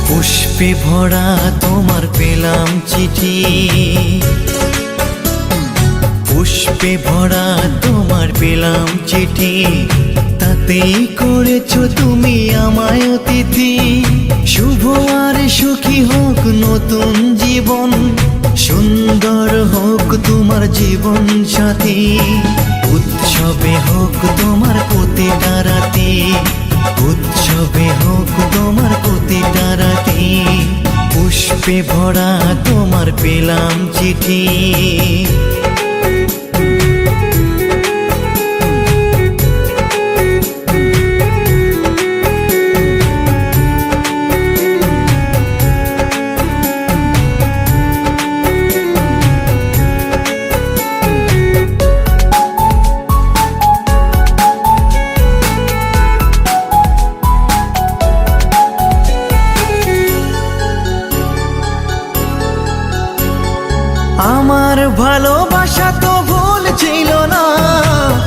পুষ্পে ভরা তোমার পেলাম চিঠি, পুষ্পে ভরা তোমার পেলাম চিঠি, তাতেই করেছো তুমি আমায় অতিথি। শুভ আর সুখী হোক নতুন জীবন, সুন্দর হোক তোমার জীবন সাথী। উৎসবে হোক তোমার প্রতিটা রাতি, উৎসবে হোক তোমার প্রতিটা রাতি। পুষ্পে ভরা তোমার পেলাম চিঠি। আমার ভালোবাসা তো ভুল ছিল না,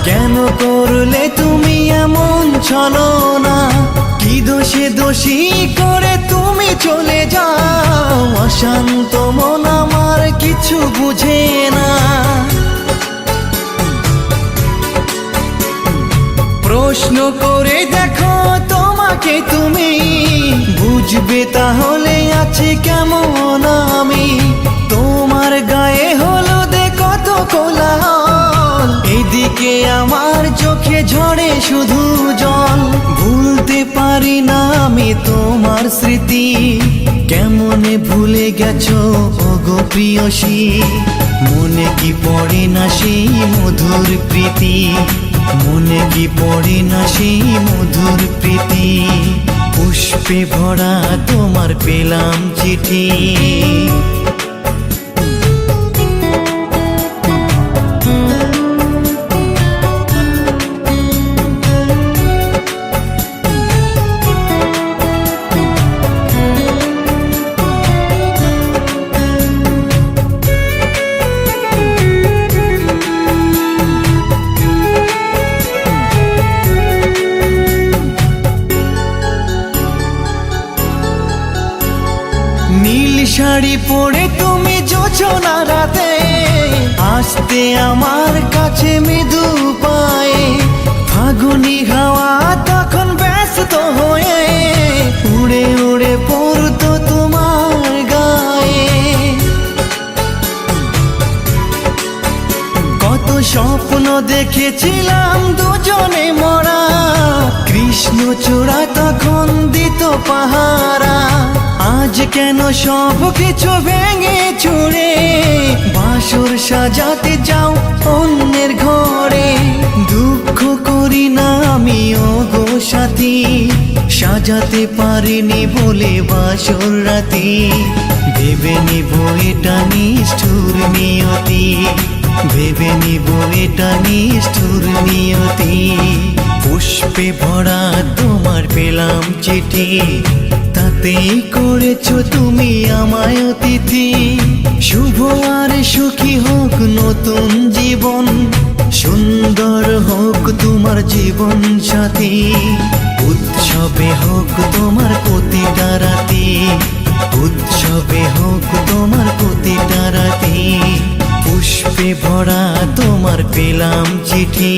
কেন করলে তুমি এমন ছলনা? কি দোষে দোষী করে তুমি চলে যাও, অশান্ত মন আমার কিছু বুঝে না। প্রশ্ন করে দেখো তোমাকে তুমি, বুঝবে তাহলে আছে কেমন আমি। তোমার গায়ে হলুদে কত কোলাহল, এদিকে আমার চোখে ঝরে শুধু জল। ভুলতে পারি না আমি তোমার স্মৃতি, কেমনে ভুলে গেছো ওগো প্রিয়সী। মনে কি পড়ে না সেই মধুর প্রীতি, মনে কি পড়ে না সেই মধুর প্রীতি। পুষ্পে ভরা তোমার পেলাম চিঠি। নীল শাড়ি পরে তুমি যোছনা রাতে, আসতে আমার কাছে মৃদু পায়ে। ফাগুনি হাওয়া তখন ব্যস্ত হয়ে উড়ে উড়ে পড়তো তোমার গায়ে। কত স্বপ্ন দেখেছিলাম দুজনে মরা, কৃষ্ণচূড়া তখন দিত পাহারা। আজ কেন সব কিছু ভেঙে চুরে বাসর সাজাতে যাও অন্যের ঘরে? দুঃখ করি না আমি ওগো সাথী, সাজাতে পারিনি বলে বাসর রাতি। ভেবে নিব এটা নিষ্ঠুর নিয়তি, ভেবে নিব এটা নিষ্ঠুর নিয়তি। পুষ্পে ভরা তোমার পেলাম চিঠি, তাতেই করেছো তুমি আমায় অতিথি। শুভ আর সুখী হোক নতুন জীবন, সুন্দর হোক তোমার জীবন সাথী। উৎসবে হোক তোমার প্রতিটা রাতি, উৎসবে হোক তোমার প্রতিটা রাতি। পুষ্পে ভরা তোমার পেলাম চিঠি।